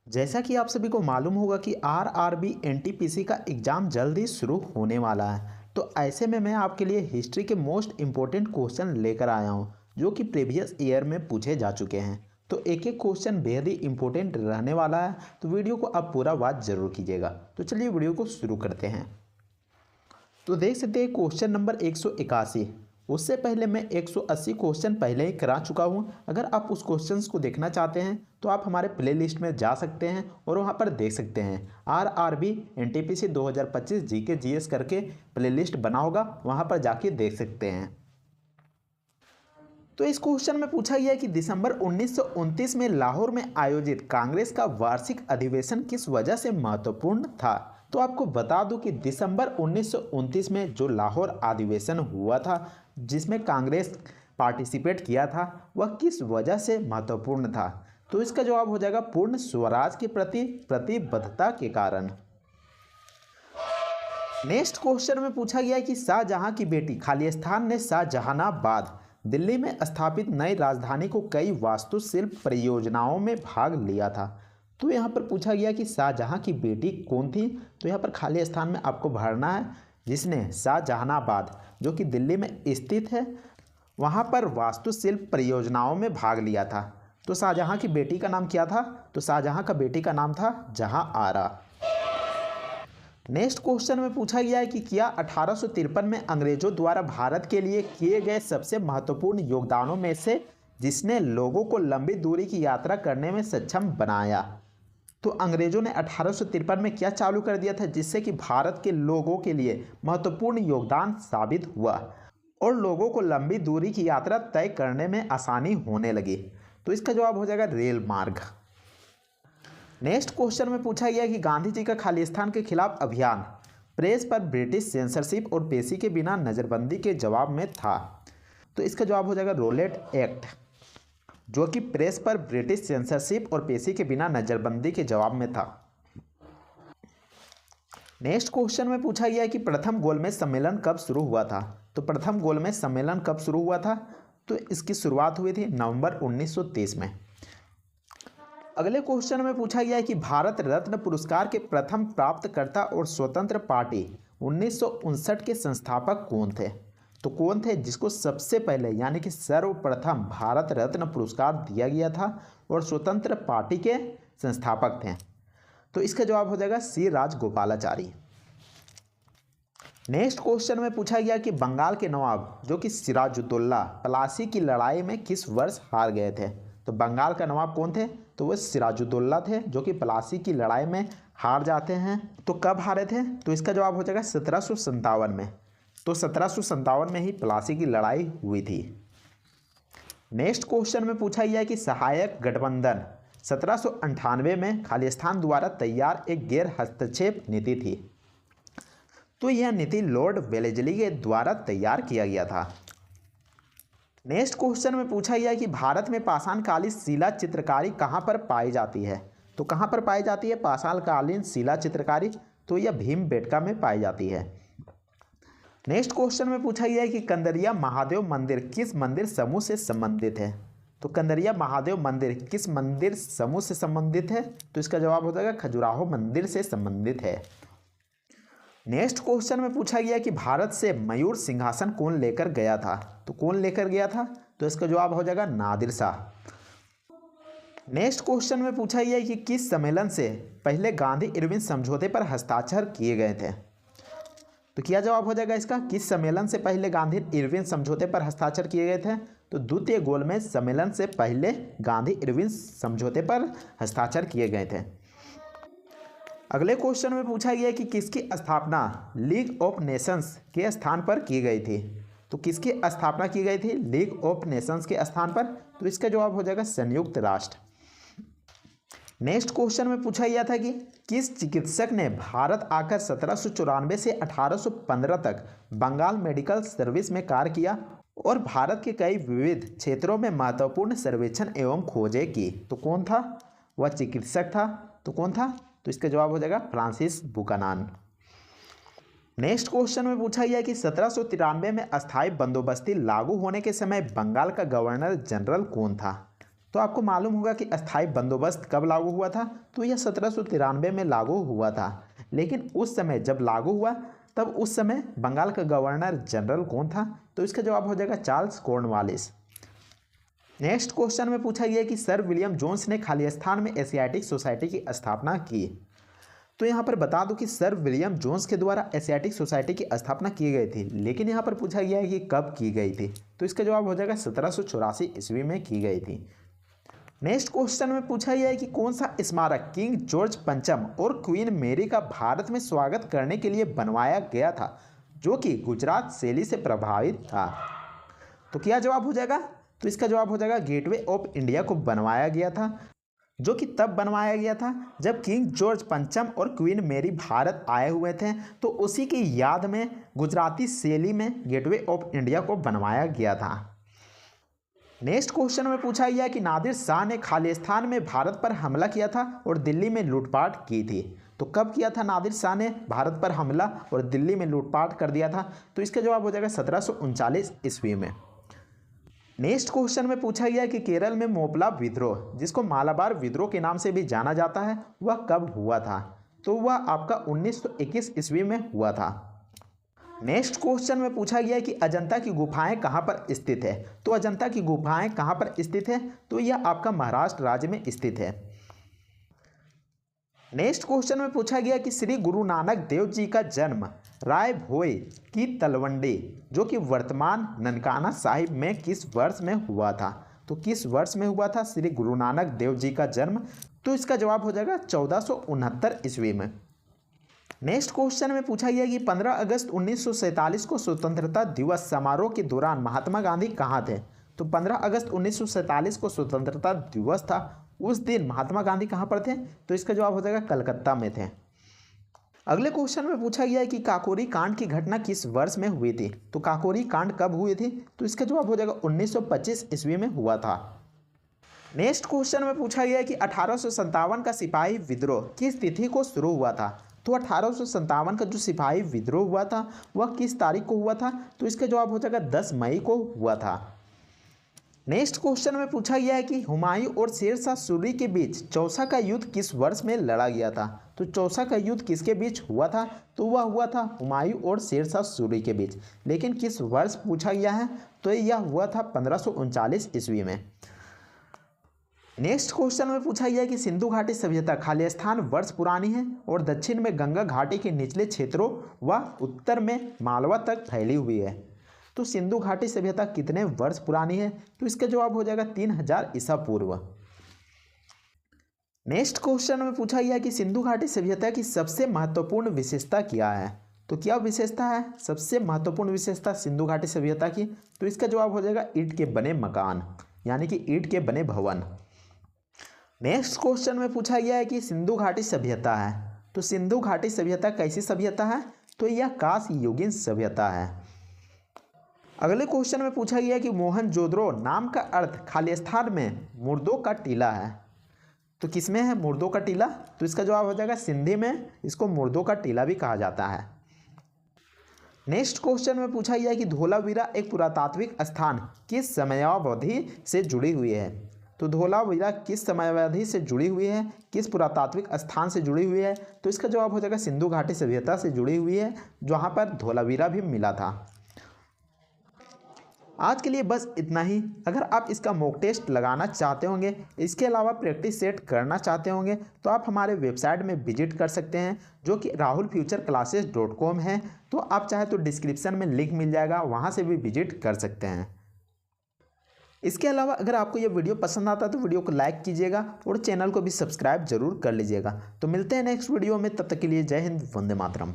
जैसा कि आप सभी को मालूम होगा कि आरआरबी एनटीपीसी का एग्ज़ाम जल्द ही शुरू होने वाला है। तो ऐसे में मैं आपके लिए हिस्ट्री के मोस्ट इम्पोर्टेंट क्वेश्चन लेकर आया हूं जो कि प्रीवियस ईयर में पूछे जा चुके हैं। तो एक एक क्वेश्चन बेहद ही इम्पोर्टेंट रहने वाला है, तो वीडियो को आप पूरा वॉच जरूर कीजिएगा। तो चलिए वीडियो को शुरू करते हैं। तो देख सकते हैं क्वेश्चन नंबर 181। उससे पहले मैं 180 क्वेश्चन पहले ही करा चुका हूं। अगर आप उस क्वेश्चंस को देखना चाहते हैं तो आप हमारे प्लेलिस्ट में जा सकते हैं और वहां पर देख सकते हैं। आरआरबी एनटीपीसी 2025 जीके जीएस करके प्लेलिस्ट बना होगा, वहां पर जाके देख सकते हैं। तो इस क्वेश्चन में पूछा गया है कि दिसंबर 1929 में लाहौर में आयोजित कांग्रेस का वार्षिक अधिवेशन किस वजह से महत्वपूर्ण था। तो आपको बता दूं कि दिसंबर 1929 में जो लाहौर अधिवेशन हुआ था जिसमें कांग्रेस पार्टिसिपेट किया था, वह किस वजह से महत्वपूर्ण था। तो इसका जवाब हो जाएगा पूर्ण स्वराज के प्रति प्रतिबद्धता के कारण। नेक्स्ट क्वेश्चन में पूछा गया है कि शाहजहां की बेटी खालिस्तान ने शाहजहानाबाद दिल्ली में स्थापित नई राजधानी को कई वास्तुशिल्प परियोजनाओं में भाग लिया था। तो यहाँ पर पूछा गया कि शाहजहां की बेटी कौन थी। तो यहाँ पर खाली स्थान में आपको भरना है जिसने शाहजहानाबाद जो कि दिल्ली में स्थित है वहाँ पर वास्तुशिल्प परियोजनाओं में भाग लिया था। तो शाहजहां की बेटी का नाम क्या था। तो शाहजहां का बेटी का नाम था जहां आरा। नेक्स्ट क्वेश्चन में पूछा गया है कि क्या 1853 में अंग्रेजों द्वारा भारत के लिए किए गए सबसे महत्वपूर्ण योगदानों में से जिसने लोगों को लंबी दूरी की यात्रा करने में सक्षम बनाया। तो अंग्रेजों ने 1853 में क्या चालू कर दिया था जिससे कि भारत के लोगों के लिए महत्वपूर्ण योगदान साबित हुआ और लोगों को लंबी दूरी की यात्रा तय करने में आसानी होने लगी। तो इसका जवाब हो जाएगा रेल मार्ग। नेक्स्ट क्वेश्चन में पूछा गया कि गांधी जी का खालिस्तान के खिलाफ अभियान प्रेस पर ब्रिटिश सेंसरशिप और पेशी के बिना नज़रबंदी के जवाब में था। तो इसका जवाब हो जाएगा रोलेट एक्ट जो कि प्रेस पर ब्रिटिश सेंसरशिप और पेशी के बिना नज़रबंदी के जवाब में था। नेक्स्ट क्वेश्चन में पूछा गया कि प्रथम गोलमेज सम्मेलन कब शुरू हुआ था। तो प्रथम गोलमेज सम्मेलन कब शुरू हुआ था। तो इसकी शुरुआत हुई थी नवंबर 1930 में। अगले क्वेश्चन में पूछा गया है कि भारत रत्न पुरस्कार के प्रथम प्राप्तकर्ता और स्वतंत्र पार्टी 1959 के संस्थापक कौन थे। तो कौन थे जिसको सबसे पहले यानी कि सर्वप्रथम भारत रत्न पुरस्कार दिया गया था और स्वतंत्र पार्टी के संस्थापक थे। तो इसका जवाब हो जाएगा सी राजगोपालाचारी। नेक्स्ट क्वेश्चन में पूछा गया कि बंगाल के नवाब जो कि सिराजुद्दौला प्लासी की लड़ाई में किस वर्ष हार गए थे। तो बंगाल का नवाब कौन थे। तो वह सिराजुद्दौला थे जो कि प्लासी की लड़ाई में हार जाते हैं। तो कब हारे थे। तो इसका जवाब हो जाएगा 1757 में। तो 1757 में ही प्लासी की लड़ाई हुई थी। नेक्स्ट क्वेश्चन में पूछा गया कि सहायक गठबंधन 1798 में खालिस्तान द्वारा तैयार एक गैर हस्तक्षेप नीति थी। तो यह नीति लॉर्ड वेलेस्ली के द्वारा तैयार किया गया था। नेक्स्ट क्वेश्चन में पूछा गया कि भारत में पाषाणकालीन शिला चित्रकारी कहाँ पर पाई जाती है। तो कहाँ पर पाई जाती है पाषाणकालीन शिला चित्रकारी। तो यह भीमबेटका में पाई जाती है। नेक्स्ट क्वेश्चन में पूछा गया है कि कंदरिया महादेव मंदिर किस मंदिर समूह से संबंधित है। तो कंदरिया महादेव मंदिर किस मंदिर समूह से संबंधित है। तो इसका जवाब हो जाएगा खजुराहो मंदिर से संबंधित है। नेक्स्ट क्वेश्चन में पूछा गया कि भारत से मयूर सिंहासन कौन लेकर गया था। तो कौन लेकर गया था। तो इसका जवाब हो जाएगा नादिर शाह। नेक्स्ट क्वेश्चन में पूछा गया कि किस सम्मेलन से पहले गांधी इरविन समझौते पर हस्ताक्षर किए गए थे। तो क्या जवाब हो जाएगा इसका किस सम्मेलन से पहले गांधी इरविन समझौते पर हस्ताक्षर किए गए थे। तो द्वितीय गोलमेज सम्मेलन से पहले गांधी इरविन समझौते पर हस्ताक्षर किए गए थे। अगले क्वेश्चन में पूछा गया कि किसकी स्थापना लीग ऑफ नेशंस के स्थान पर की गई थी। तो किसकी स्थापना की गई थी लीग ऑफ नेशंस के स्थान पर। तो इसका जवाब हो जाएगा संयुक्त राष्ट्र। नेक्स्ट क्वेश्चन में पूछा गया था कि किस चिकित्सक ने भारत आकर 1794 से 1815 तक बंगाल मेडिकल सर्विस में कार्य किया और भारत के कई विविध क्षेत्रों में महत्वपूर्ण सर्वेक्षण एवं खोजें की। तो कौन था वह चिकित्सक था। तो कौन था। तो इसका जवाब हो जाएगा फ्रांसिस बुकानन। नेक्स्ट क्वेश्चन में पूछा गया कि 1793 में अस्थायी बंदोबस्ती लागू होने के समय बंगाल का गवर्नर जनरल कौन था। तो आपको मालूम होगा कि अस्थायी बंदोबस्त कब लागू हुआ था, तो यह 1793 में लागू हुआ था। लेकिन उस समय जब लागू हुआ तब उस समय बंगाल का गवर्नर जनरल कौन था, तो इसका जवाब हो जाएगा चार्ल्स कॉर्नवालिस। नेक्स्ट क्वेश्चन में पूछा गया कि सर विलियम जोन्स ने खालिस्तान में एशियाटिक सोसाइटी की स्थापना की। तो यहाँ पर बता दूं कि सर विलियम जोन्स के द्वारा एशियाटिक सोसाइटी की स्थापना की गई थी, लेकिन यहाँ पर पूछा गया है कि कब की गई थी, तो इसका जवाब हो जाएगा 1784 ईस्वी में की गई थी। नेक्स्ट क्वेश्चन में पूछा गया है कि कौन सा स्मारक किंग जॉर्ज पंचम और क्वीन मेरी का भारत में स्वागत करने के लिए बनवाया गया था, जो कि गुजरात शैली से प्रभावित था। तो क्या जवाब हो जाएगा, तो इसका जवाब हो जाएगा गेटवे ऑफ इंडिया को बनवाया गया था, जो कि तब बनवाया गया था जब किंग जॉर्ज पंचम और क्वीन मेरी भारत आए हुए थे, तो उसी की याद में गुजराती शैली में गेटवे ऑफ इंडिया को बनवाया गया था। नेक्स्ट क्वेश्चन में पूछा गया कि नादिर शाह ने खालिस्तान में भारत पर हमला किया था और दिल्ली में लूटपाट की थी। तो कब किया था नादिर शाह ने भारत पर हमला और दिल्ली में लूटपाट कर दिया था, तो इसका जवाब हो जाएगा 1739 ईस्वी में। नेक्स्ट क्वेश्चन में पूछा गया कि केरल में मोपला विद्रोह, जिसको मालाबार विद्रोह के नाम से भी जाना जाता है, वह कब हुआ था, तो वह आपका 1921 ईस्वी में हुआ था। नेक्स्ट क्वेश्चन में पूछा गया कि अजंता की गुफाएं कहाँ पर स्थित है, तो अजंता की गुफाएं कहाँ पर स्थित है, तो यह आपका महाराष्ट्र राज्य में स्थित है। नेक्स्ट क्वेश्चन में पूछा गया कि श्री गुरु नानक देव जी का जन्म राय भोई की तलवंडी, जो कि वर्तमान ननकाना साहिब में किस वर्ष में हुआ था, तो किस वर्ष में हुआ था श्री गुरु नानक देव जी का जन्म, तो इसका जवाब हो जाएगा 1469 ईस्वी में। नेक्स्ट क्वेश्चन में पूछा गया कि 15 अगस्त 1947 को स्वतंत्रता दिवस समारोह के दौरान महात्मा गांधी कहाँ थे, तो 15 अगस्त 1947 को स्वतंत्रता दिवस था, उस दिन महात्मा गांधी कहाँ पर थे, तो इसका जवाब हो जाएगा कलकत्ता में थे। अगले क्वेश्चन में पूछा गया है कि काकोरी कांड की घटना किस वर्ष में हुई थी, तो काकोरी कांड कब हुई थी, तो इसका जवाब हो जाएगा 1925 ईस्वी में हुआ था। नेक्स्ट क्वेश्चन में पूछा गया है कि 1857 का सिपाही विद्रोह किस तिथि को शुरू हुआ था, तो 1857 का जो सिपाही विद्रोह हुआ था वह किस तारीख को हुआ था, तो इसका जवाब हो जाएगा 10 मई को हुआ था। नेक्स्ट क्वेश्चन में पूछा गया है कि हुमायूं और शेरशाह सूरी के बीच चौसा का युद्ध किस वर्ष में लड़ा गया था, तो चौसा का युद्ध किसके बीच हुआ था, तो वह हुआ था हुमायूं और शेरशाह सूरी के बीच, लेकिन किस वर्ष पूछा गया है, तो यह हुआ था 1539 ईस्वी में। नेक्स्ट क्वेश्चन में पूछा गया है कि सिंधु घाटी सभ्यता खालिस्तान वर्ष पुरानी है और दक्षिण में गंगा घाटी के निचले क्षेत्रों व उत्तर में मालवा तक फैली हुई है, तो सिंधु घाटी सभ्यता कितने वर्ष पुरानी है, तो इसका जवाब हो जाएगा 3000 ईसा पूर्व। नेक्स्ट क्वेश्चन में पूछा गया कि सिंधु घाटी सभ्यता की सबसे महत्वपूर्ण विशेषता क्या है, तो क्या विशेषता है सबसे महत्वपूर्ण विशेषता सिंधु घाटी सभ्यता की, तो इसका जवाब हो जाएगा ईंट के बने मकान, यानी कि ईंट के बने भवन। नेक्स्ट क्वेश्चन में पूछा गया है कि सिंधु घाटी सभ्यता है, तो सिंधु घाटी सभ्यता कैसी सभ्यता है, तो यह कांस्य युगीन सभ्यता है। अगले क्वेश्चन में पूछा गया कि मोहनजोदड़ो नाम का अर्थ खालिस्तान में मुर्दों का टीला है, तो किसमें है मुर्दों का टीला, तो इसका जवाब हो जाएगा सिंधी में इसको मुर्दों का टीला भी कहा जाता है। नेक्स्ट क्वेश्चन में पूछा गया कि धोलावीरा एक पुरातात्विक स्थान किस समयावधि से जुड़ी हुई है, तो धोलावीरा किस समयावधि से जुड़ी हुई है, किस पुरातात्विक स्थान से जुड़ी हुई है, तो इसका जवाब हो जाएगा सिंधु घाटी सभ्यता से जुड़ी हुई है, जहाँ पर धोलावीरा भी मिला था। आज के लिए बस इतना ही। अगर आप इसका मॉक टेस्ट लगाना चाहते होंगे, इसके अलावा प्रैक्टिस सेट करना चाहते होंगे, तो आप हमारे वेबसाइट में विजिट कर सकते हैं, जो कि rahulfutureclasses.com है। तो आप चाहे तो डिस्क्रिप्शन में लिंक मिल जाएगा, वहाँ से भी विजिट कर सकते हैं। इसके अलावा अगर आपको यह वीडियो पसंद आता है तो वीडियो को लाइक कीजिएगा और चैनल को भी सब्सक्राइब जरूर कर लीजिएगा। तो मिलते हैं नेक्स्ट वीडियो में, तब तक के लिए जय हिंद, वंदे मातरम।